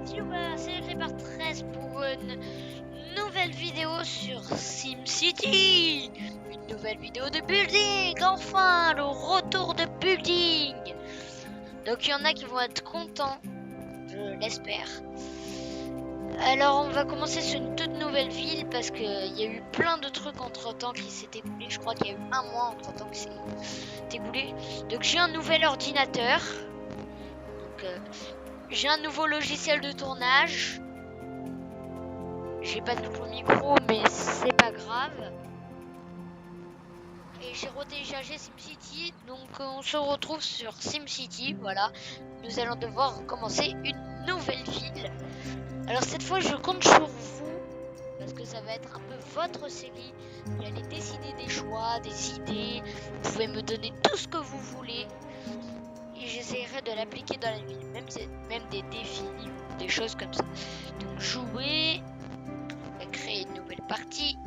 Youtubers, c'est Clébar13 pour une nouvelle vidéo sur SimCity. Une nouvelle vidéo de building, enfin le retour de building. Donc il y en a qui vont être contents, je l'espère. Alors on va commencer sur une toute nouvelle ville parce qu'il y a eu plein de trucs entre temps qui s'est écoulé. Je crois qu'il y a eu un mois entre temps qui s'est écoulé. Donc j'ai un nouvel ordinateur. Donc j'ai un nouveau logiciel de tournage. J'ai pas de nouveau micro, mais c'est pas grave. Et j'ai retéléchargé SimCity, donc on se retrouve sur SimCity, voilà. Nous allons devoir commencer une nouvelle ville. Alors cette fois, je compte sur vous, parce que ça va être un peu votre série. Vous allez décider des choix, des idées. Vous pouvez me donner tout ce que vous voulez. Et j'essaierai de l'appliquer dans la ville, même des défis, des choses comme ça. Donc jouer, on va créer une nouvelle partie.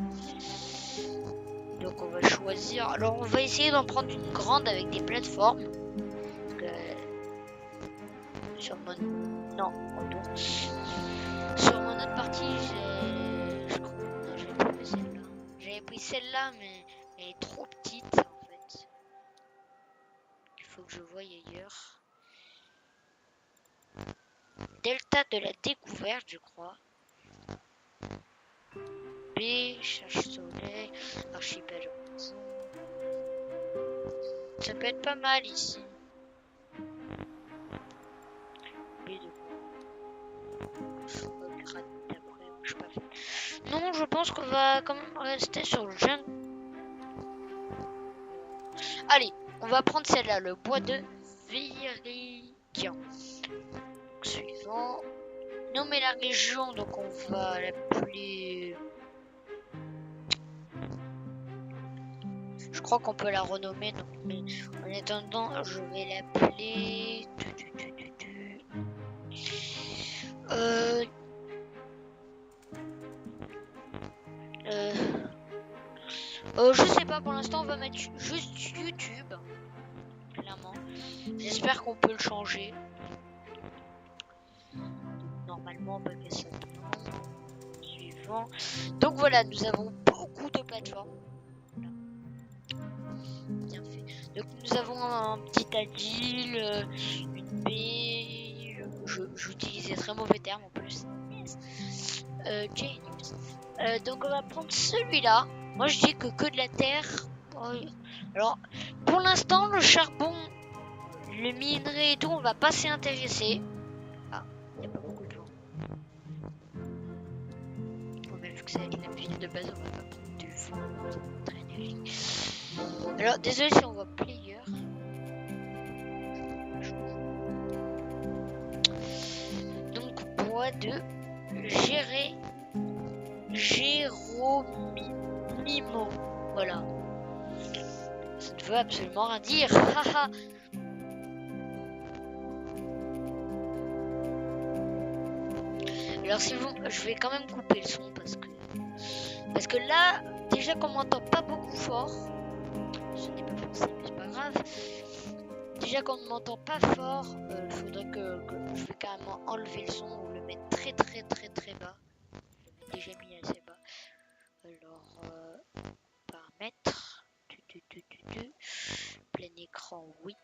Donc on va choisir. Alors on va essayer d'en prendre une grande avec des plateformes. Parce que sur mon non, pardon. Sur mon autre partie, j'avais pas pris celle-là. J'avais pris celle-là, mais elle est trop petite en fait. Il faut que je voie ailleurs. Delta de la découverte, je crois. B, cherche soleil, archipel. Ça peut être pas mal ici. B de non, je pense qu'on va quand même rester sur le jeune. Allez, on va prendre celle-là, le bois de Viridian. Suivant. Nommer la région, donc on va l'appeler. Je crois qu'on peut la renommer, donc, mais en attendant, je vais l'appeler. Je sais pas, pour l'instant on va mettre juste YouTube, clairement. J'espère qu'on peut le changer. Normalement, bah, que ça. Suivant. Donc voilà, nous avons beaucoup de plateformes. Voilà. Bien fait. Donc nous avons un petit Adil, une baie. J'utilise des très mauvais termes en plus. Yes. Donc on va prendre celui-là. Moi je dis que de la terre. Alors pour l'instant le charbon, le minerai et tout, on va pas s'y intéresser. Ah, il n'y a pas beaucoup de gens. Même vu que ça va être la ville de base, on va pas prendre du fond. Très énergie. Alors désolé si on voit player. Donc bois de Géromimo. Voilà. Ça ne veut absolument rien dire. Haha. Alors si vous, je vais quand même couper le son parce que là, déjà qu'on m'entend pas beaucoup fort. Ce n'est pas forcément, mais c'est pas grave. Déjà qu'on ne m'entend pas fort, il faudrait que je vais carrément enlever le son ou le mettre très bas. Je l'ai déjà mis assez bas. Alors paramètres, plein écran, oui.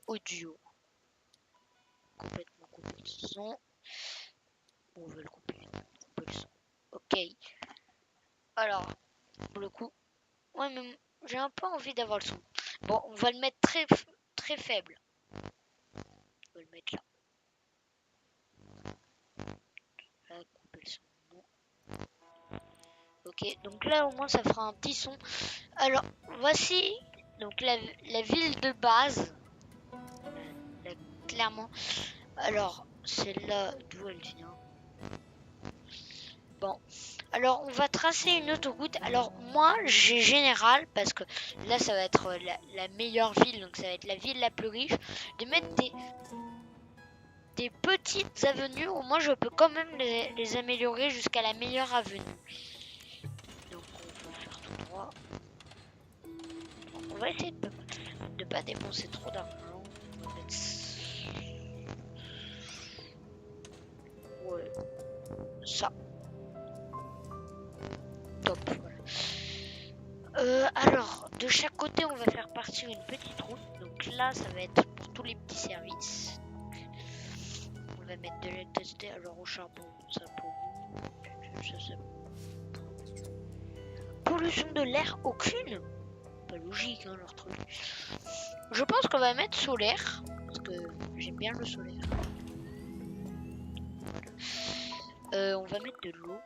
Audio, complètement couper le son. On veut le couper le son. Ok. Alors pour le coup, ouais, mais j'ai un peu envie d'avoir le son. Bon, on va le mettre très faible. On va le mettre là. Là, couper le son. Non. Ok, donc là au moins ça fera un petit son. Alors voici donc la ville de base. Là, clairement. Alors celle-là, d'où elle vient? Bon, alors on va tracer une autoroute. Alors moi j'ai général parce que là ça va être la meilleure ville, donc ça va être la ville la plus riche, de mettre des petites avenues. Au moins je peux quand même les améliorer jusqu'à la meilleure avenue. Donc on va faire tout droit. On va essayer de pas dépenser trop d'argent. ça. Top, voilà. Alors, de chaque côté, on va faire partir une petite route. Donc là, ça va être pour tous les petits services. On va mettre de l'électricité. Alors au charbon, ça pour ça. Pollution de l'air, aucune. Pas logique, hein, leur truc. Je pense qu'on va mettre solaire. Parce que j'aime bien le solaire. On va mettre de l'eau.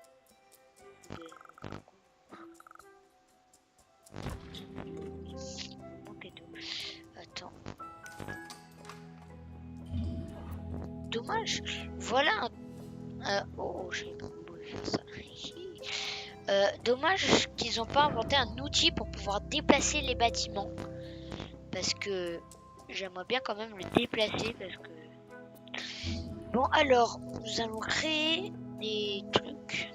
Attends. Dommage. Voilà. Oh, j'ai pas fait ça. Dommage qu'ils n'ont pas inventé un outil pour pouvoir déplacer les bâtiments. Parce que j'aimerais bien quand même le déplacer. Parce que... Bon, alors, nous allons créer des trucs.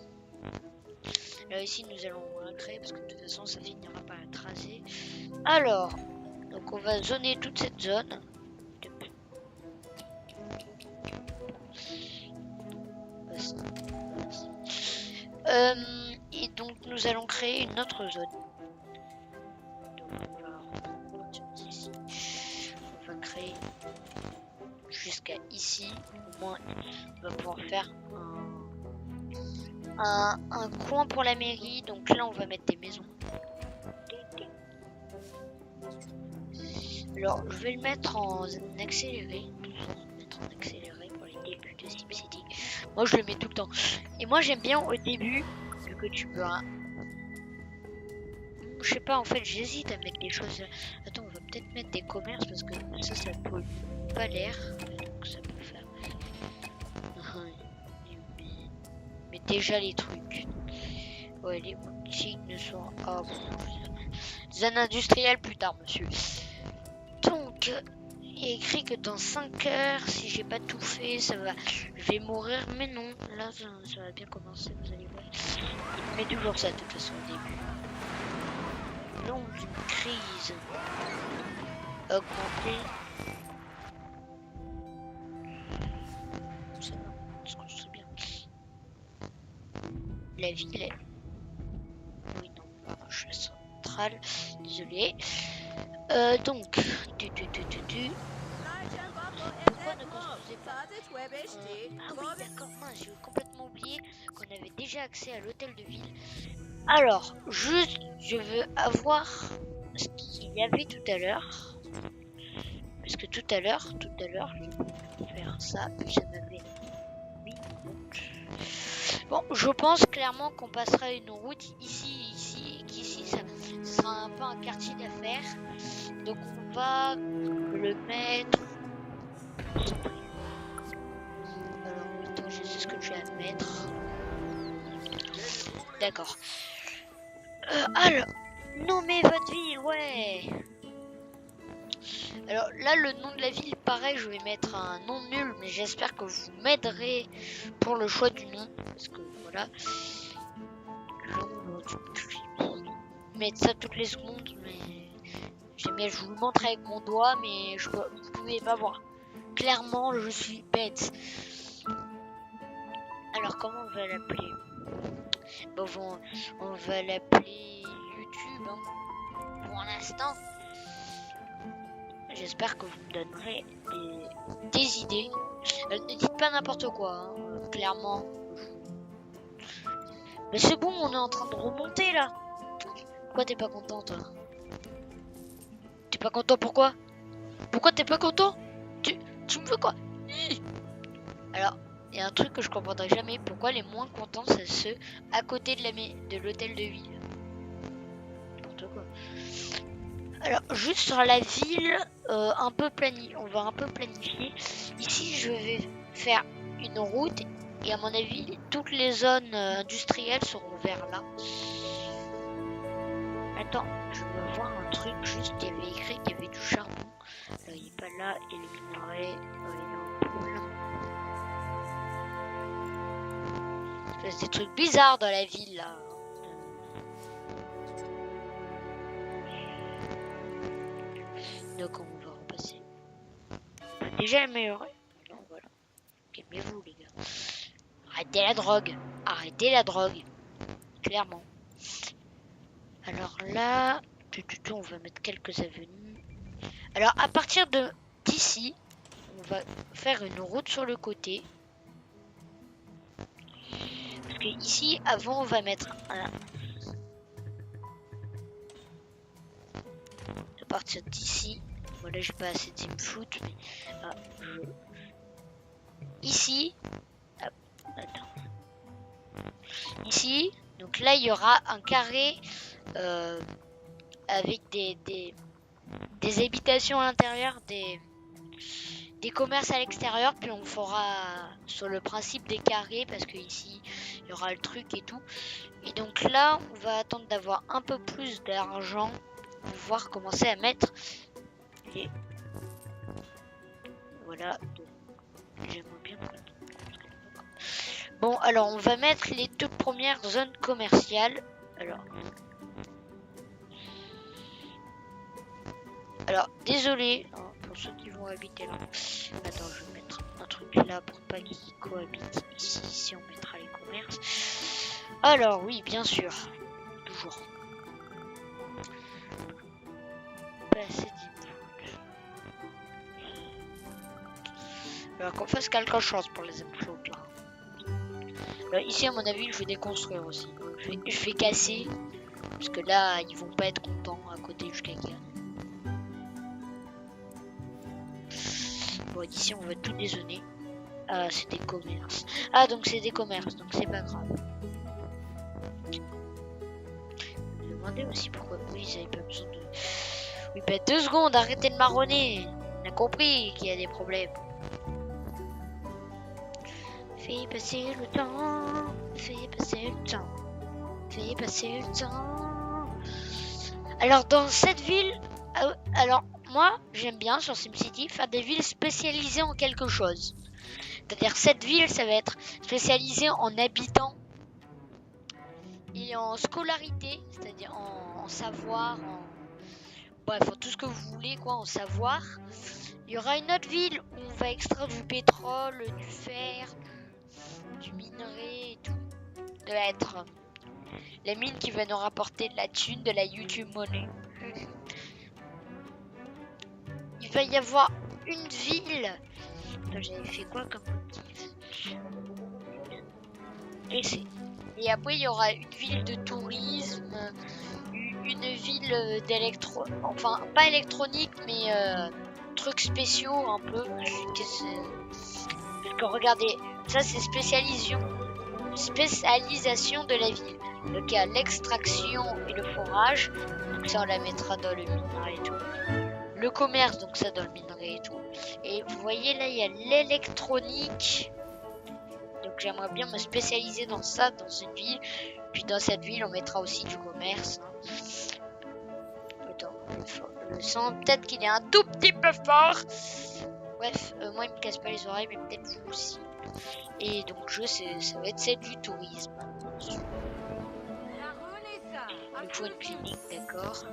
Là, ici, nous allons rien créer parce que de toute façon, ça finira par être rasé. Alors, donc on va zoner toute cette zone. Et donc nous allons créer une autre zone. Donc on va créer jusqu'à ici. Au moins on va pouvoir faire un coin pour la mairie. Donc là on va mettre des maisons. Alors je vais le mettre en accéléré. Pour les débuts de SimCity. Moi je le mets tout le temps. Et moi j'aime bien au début, vu que tu peux... Je sais pas, en fait j'hésite à mettre des choses... Attends, on va peut-être mettre des commerces parce que ça pollue pas l'air. Donc ça peut faire... Mais déjà les trucs. Ouais, les boutiques ne sont... Oh, zone industrielle plus tard, monsieur. Donc... Il est écrit que dans 5 heures, si j'ai pas tout fait, ça va, je vais mourir, mais non, là ça va bien commencer, vous allez voir. Il met toujours ça de toute façon au début. Donc d'une crise augmentée. Ça va, on se construit bien. La ville est... Oui, non, je suis centrale, désolé. Donc, pourquoi ne construisez pas ah oui, d'accord, mince, j'ai complètement oublié qu'on avait déjà accès à l'hôtel de ville. Alors, juste, je veux avoir ce qu'il y avait tout à l'heure. Parce que tout à l'heure, je vais faire ça, ça m'avait mis une route. Bon, je pense clairement qu'on passera une route ici, et qu'ici, ça sera un peu un quartier d'affaires. Donc on va le mettre... Alors, attends, je sais ce que je vais mettre. D'accord. Alors, nommez votre ville, ouais. Alors là, le nom de la ville, pareil, je vais mettre un nom nul, mais j'espère que vous m'aiderez pour le choix du nom. Parce que voilà. Mettre ça toutes les secondes, mais... J'aime bien, je vous le montre avec mon doigt, mais vous ne pouvez pas voir. Clairement, je suis bête. Alors, comment on va l'appeler? Bon, on va l'appeler YouTube, hein, pour l'instant. J'espère que vous me donnerez des idées. Ne dites pas n'importe quoi, hein, clairement. Mais c'est bon, on est en train de remonter, là. Pourquoi t'es pas content, toi? T'es pas content, pourquoi? Pourquoi t'es pas content? Tu me veux quoi? Alors, il y a un truc que je comprendrai jamais. Pourquoi les moins contents, c'est ceux à côté de l'hôtel de ville? N'importe quoi. Alors, juste sur la ville, on va un peu planifier. Ici, je vais faire une route. Et à mon avis, toutes les zones industrielles seront vers là. Attends, je veux voir un truc. Juste, il y avait écrit qu'il y avait du charbon. Il n'est pas là. Et les minerais, il est en poule. C'est des trucs bizarres dans la ville, là. Donc, on va repasser. On va déjà améliorer. Non, voilà. Calmez-vous, les gars. Arrêtez la drogue. Arrêtez la drogue. Clairement. Alors là, on va mettre quelques avenues. Alors à partir de d'ici, on va faire une route sur le côté. Parce que ici, avant, on va mettre un... À partir d'ici, voilà, j'ai pas assez de foot, mais ici, hop, attends. Ici, donc là, il y aura un carré avec des habitations à l'intérieur, des commerces à l'extérieur, puis on fera sur le principe des carrés parce que ici il y aura le truc et tout. Et donc là, on va attendre d'avoir un peu plus d'argent pour pouvoir commencer à mettre. Et voilà. J'aimerais bien. Bon, alors on va mettre les deux premières zones commerciales. Alors désolé hein, pour ceux qui vont habiter là. Attends, je vais mettre un truc là pour pas qu'ils cohabitent ici. Ici, on mettra les commerces. Alors oui, bien sûr, toujours. Passer d'input. Alors qu'on fasse quelque chose pour les implots là. Ici, à mon avis, je vais déconstruire aussi. Je vais casser parce que là, ils vont pas être contents à côté du caca. Bon, ici, on va tout dézoner. Ah, c'est des commerces. Ah, donc c'est des commerces, donc c'est pas grave. Je me demandais aussi pourquoi ils avaient pas besoin de... Oui, bah 2 secondes, arrêtez de marronner. On a compris qu'il y a des problèmes. Fais passer le temps, fais passer le temps, fais passer le temps. Alors, dans cette ville... alors, moi, j'aime bien sur SimCity faire des villes spécialisées en quelque chose. C'est-à-dire cette ville, ça va être spécialisé en habitants et en scolarité, c'est-à-dire en savoir, bref, en tout ce que vous voulez, quoi, en savoir. Il y aura une autre ville où on va extraire du pétrole, du fer, du minerai et tout. Ça va être la mine qui va nous rapporter de la thune, de la YouTube money. Il va y avoir une ville. J'avais fait quoi comme motif? Et après, il y aura une ville de tourisme, une ville d'électro... Enfin, pas électronique, mais trucs spéciaux un peu. Parce que regardez, ça c'est spécialisation de la ville. Donc il y a l'extraction et le forage. Donc ça, on la mettra dans le minerai et tout. Le commerce, donc ça dans le minerai et tout. Et vous voyez là, il y a l'électronique. Donc j'aimerais bien me spécialiser dans ça, dans une ville. Puis dans cette ville, on mettra aussi du commerce. Attends, le son, peut-être qu'il est un tout petit peu fort. Bref, moi il me casse pas les oreilles, mais peut-être vous aussi. Et donc ça va être celle du tourisme. Il faut une clinique, d'accord.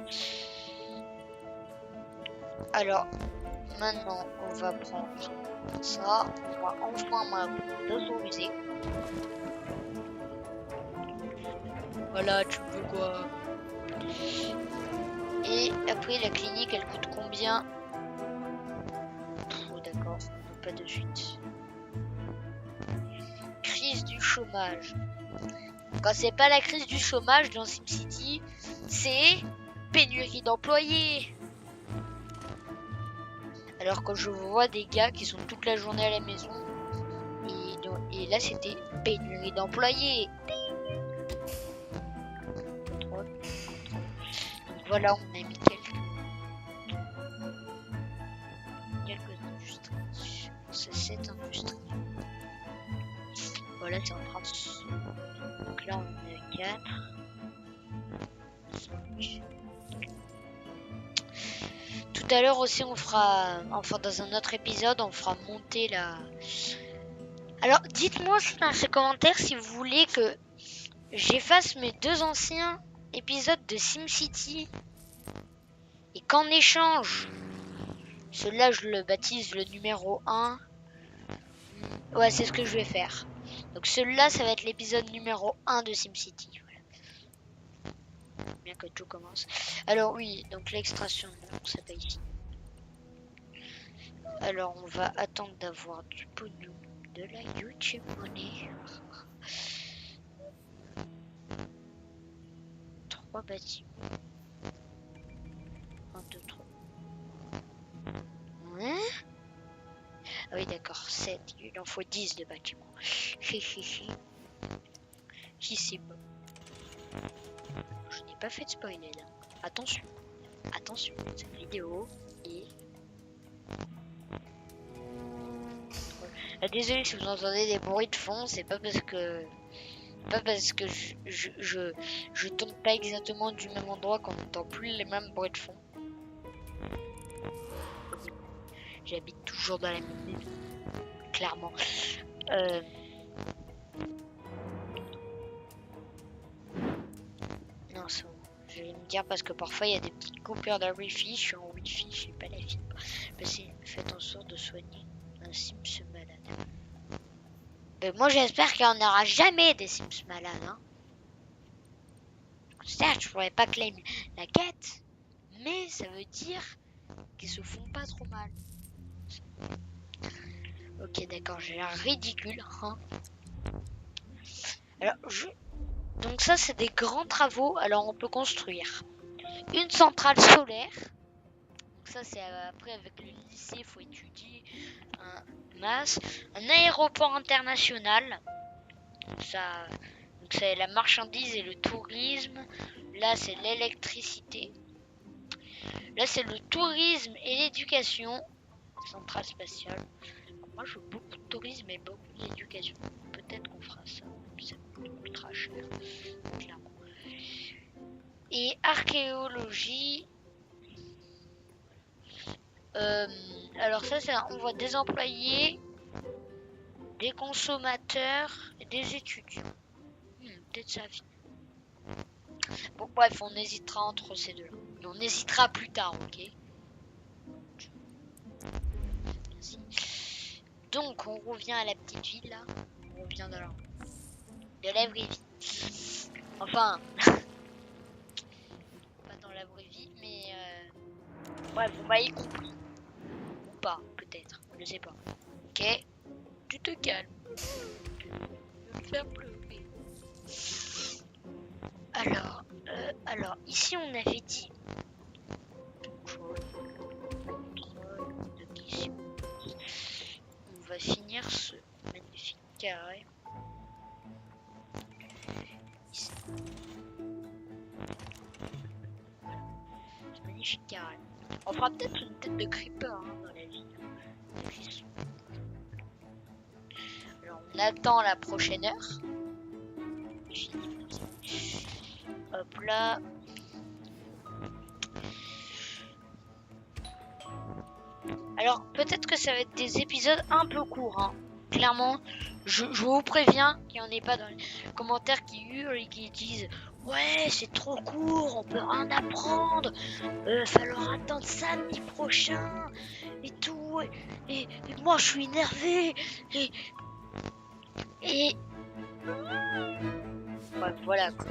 Alors, maintenant, on va prendre ça. On va enfin d'autoriser. Voilà, tu veux quoi? Et après, la clinique, elle coûte combien? Oh, d'accord, pas de suite. Crise du chômage. Quand c'est pas la crise du chômage dans SimCity, c'est pénurie d'employés. Alors quand je vois des gars qui sont toute la journée à la maison, et là c'était pénurie d'employés. Donc voilà, on a mis quelques industries. C'est cette industrie. Voilà, c'est en train de... Donc là on est à 4. Tout à l'heure aussi on fera, enfin dans un autre épisode, on fera monter la... Alors dites-moi dans les commentaires si vous voulez que j'efface mes 2 anciens épisodes de SimCity et qu'en échange, celui-là je le baptise le numéro 1. Ouais, c'est ce que je vais faire. Donc celui-là, ça va être l'épisode numéro 1 de SimCity. Voilà. Bien que tout commence. Alors oui, donc l'extraction de nom, c'est pas ici. Alors on va attendre d'avoir du pognon, de la YouTube money. 3 bâtiments. 1, 2, 3. Hein? Ah oui d'accord, 7. Il en faut 10 de bâtiments. Qui c'est pas. Je n'ai pas fait de spoiler là. Attention. Attention, cette vidéo est... désolé si vous entendez des bruits de fond, c'est pas parce que... je tombe pas exactement du même endroit qu'on n'entend plus les mêmes bruits de fond. J'habite toujours dans la même ville, clairement. Non, c'est bon. Je vais me dire parce que parfois il y a des petites coupures de wifi. Je suis en wifi, je sais pas la fibre. Faites en sorte de soigner un Sims malade. Mais moi j'espère qu'il n'y en aura jamais des Sims malades. Hein. Certes, je pourrais pas claim la quête, mais ça veut dire qu'ils se font pas trop mal. Ok, d'accord, j'ai l'air ridicule. Hein. Alors, donc ça, c'est des grands travaux. Alors, on peut construire une centrale solaire. Donc ça, c'est après avec le lycée, il faut étudier un masse. Un aéroport international. Ça, donc c'est la marchandise et le tourisme. Là, c'est l'électricité. Là, c'est le tourisme et l'éducation. Centrale spatiale. Moi, je veux beaucoup de tourisme et beaucoup d'éducation. Peut-être qu'on fera ça. Ça coûtera cher, clairement. Et archéologie. Alors ça, on voit des employés, des consommateurs et des étudiants. Peut-être ça. Bon, bref, on hésitera entre ces deux-là. Mais on hésitera plus tard, ok? Donc, on revient à la petite ville, là. On revient de la vraie vie. Enfin, pas dans la vraie vie, mais... Bref, vous m'avez compris. Ou pas, peut-être. Je sais pas. Ok? Tu te calmes. Je vais me faire pleurer. Alors, ici, on avait dit... On va finir ce magnifique carré. Ici. Ce magnifique carré. On fera peut-être une tête de creeper hein, dans la ville. Alors, on attend la prochaine heure. Hop là. Alors, peut-être que ça va être des épisodes un peu courts. Hein. Clairement, je vous préviens qu'il n'y en ait pas dans les commentaires qui hurlent et qui disent « Ouais, c'est trop court, on peut rien apprendre. Falloir attendre samedi prochain. » Et tout. Et moi, je suis énervé. Et... Ouais, voilà quoi.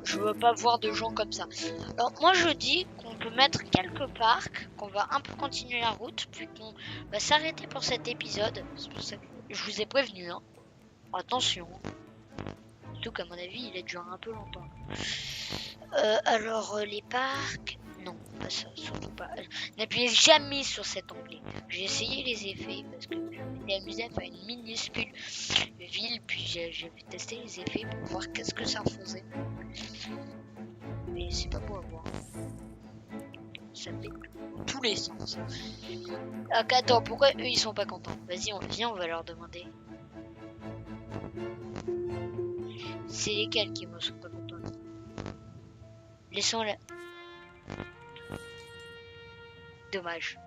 Je veux pas voir de gens comme ça. Alors moi je dis qu'on peut mettre quelques parcs, qu'on va un peu continuer la route, puis qu'on va s'arrêter pour cet épisode. C'est pour ça que je vous ai prévenu. Hein. Attention. Surtout qu'à mon avis il a duré un peu longtemps. Alors les parcs... Non, pas ça, surtout pas. N'appuyez jamais sur cet onglet. J'ai essayé les effets parce que je m'étais amusé à faire une minuscule ville, puis j'ai testé les effets pour voir qu'est-ce que ça faisait. Mais c'est pas beau à voir. Ça fait tous les sens. Ah, attends, pourquoi eux ils sont pas contents? Vas-y, viens, on va leur demander. C'est lesquels qui me sont pas contents? Laissons-la. Dommage.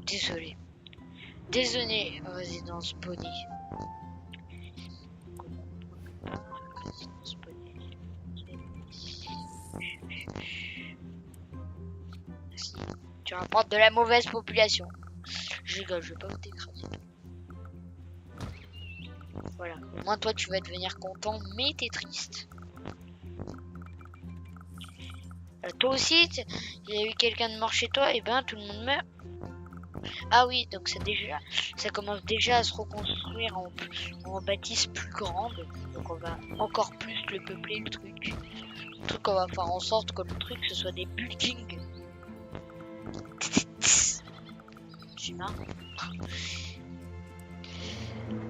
Désolé. Désolé, résidence Bonnie. Tu rapportes de la mauvaise population. Je rigole, je vais pas vous t'écraser. Voilà, au moins toi tu vas devenir content, mais t'es triste. Toi aussi, il y a eu quelqu'un de mort chez toi, et ben tout le monde meurt. Ah oui, donc ça commence déjà à se reconstruire en bâtisse plus grande. Donc on va encore plus le peupler le truc. Le truc, on va faire en sorte que le truc ce soit des buildings. C'est marrant.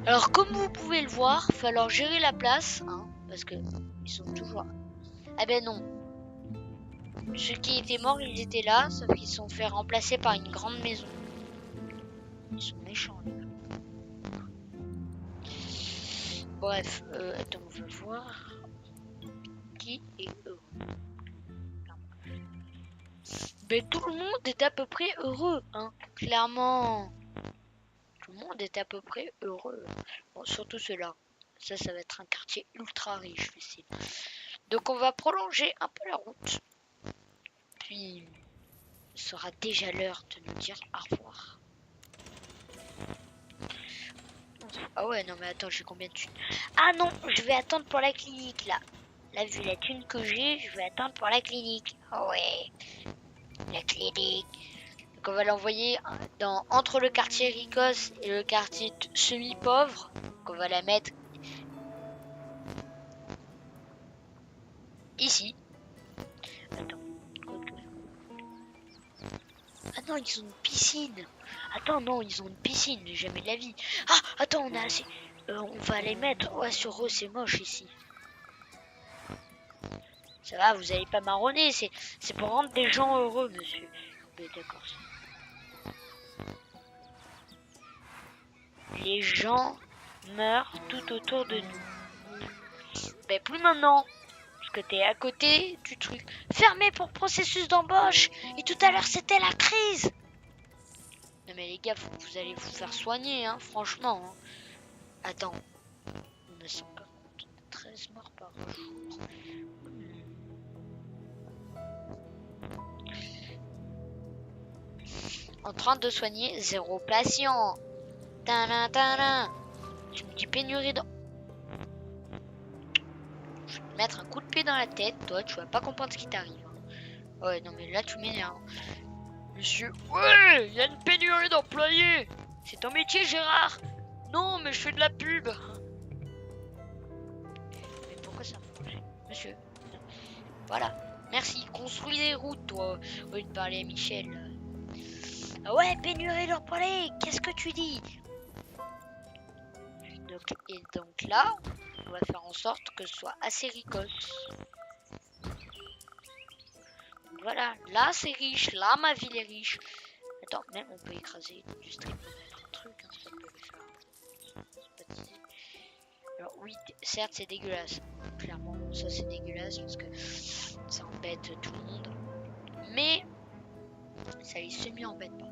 Alors comme vous pouvez le voir, il va falloir gérer la place, hein, parce que ils sont toujours. Ah ben non. Ceux qui étaient morts, ils étaient là, sauf qu'ils se sont fait remplacer par une grande maison. Ils sont méchants, les gars. Bref, attends, on va voir qui est heureux. Ben tout le monde est à peu près heureux, hein, clairement. Tout le monde est à peu près heureux. Bon, surtout ceux-là. Ça va être un quartier ultra riche, ici. Donc on va prolonger un peu la route. Puis, il sera déjà l'heure de nous dire au revoir. Ah ouais, non mais attends, j'ai combien de thunes? Ah non, je vais attendre pour la clinique, là. Là, vu la thune que j'ai, je vais attendre pour la clinique. Ah ouais, la clinique. Donc on va l'envoyer entre le quartier Ricos et le quartier semi-pauvre. Donc on va la mettre ici. Attends. Ah non, ils ont une piscine. Attends, non, ils ont une piscine, jamais de la vie. Ah, attends, on a assez. On va les mettre. Ouais, sur eux, c'est moche ici. Ça va, vous allez pas marronner. C'est pour rendre des gens heureux, monsieur. Mais d'accord. Les gens meurent tout autour de nous. Mais plus maintenant. Parce que t'es à côté du truc. Fermé pour processus d'embauche. Et tout à l'heure, c'était la crise. Non mais les gars, vous allez vous faire soigner, hein, franchement. Hein. Attends. On a 113 morts par jour. En train de soigner 0 patient. Tadam, tadam. Tu me dis pénurie dans... Je vais te mettre un coup de pied dans la tête, toi, tu vas pas comprendre ce qui t'arrive. Hein. Ouais, non mais là tu m'énerves. Monsieur, ouais, il y a une pénurie d'employés. C'est ton métier, Gérard? Non, mais je fais de la pub. Mais pourquoi ça me fait? Monsieur. Voilà. Merci. Construis des routes, toi. Au lieu de parler à Michel. Ah ouais, pénurie d'employés. Qu'est-ce que tu dis? Donc là, on va faire en sorte que ce soit assez ricos. Voilà, là c'est riche, là ma ville est riche. Attends, même on peut écraser du strip, un truc, hein, ça peut le faire. Alors oui, certes c'est dégueulasse, clairement ça c'est dégueulasse parce que ça embête tout le monde. Mais ça les semi-embête pas.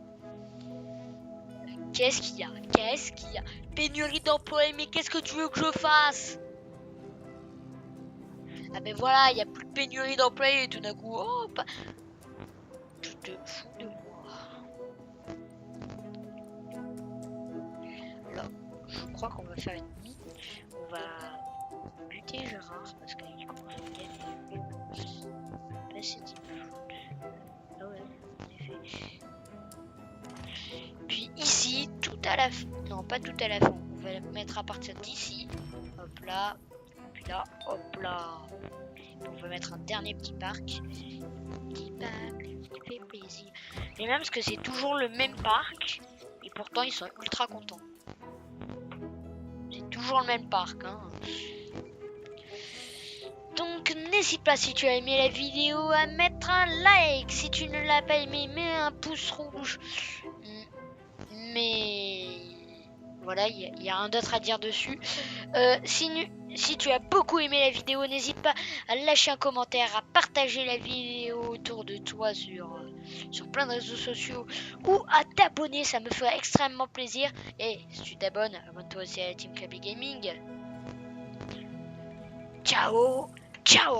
Qu'est-ce qu'il y a? Qu'est-ce qu'il y a? Pénurie d'employés, mais qu'est-ce que tu veux que je fasse? Ah ben voilà, il n'y a plus de pénurie d'employés et tout d'un coup, oh, pas... Tu te fous de moi. Alors, je crois qu'on va faire une nuit. On va buter Gérard parce qu'il commence à gagner. Là, c'est ah ouais, en effet. Puis ici, tout à la fin. Non, pas tout à la fin. On va le mettre à partir d'ici. Hop là. Puis là, hop là. On va mettre un dernier petit parc. Petit parc qui fait plaisir. Et même parce que c'est toujours le même parc. Et pourtant, ils sont ultra contents. C'est toujours le même parc. Hein. Donc, n'hésite pas si tu as aimé la vidéo à mettre un like. Si tu ne l'as pas aimé, mets un pouce rouge. Mais voilà, il y a rien d'autre à dire dessus. Si tu as beaucoup aimé la vidéo, n'hésite pas à lâcher un commentaire, à partager la vidéo autour de toi sur plein de réseaux sociaux ou à t'abonner, ça me ferait extrêmement plaisir. Et si tu t'abonnes, abonne-toi aussi à la Team Kaby Gaming. Ciao, ciao.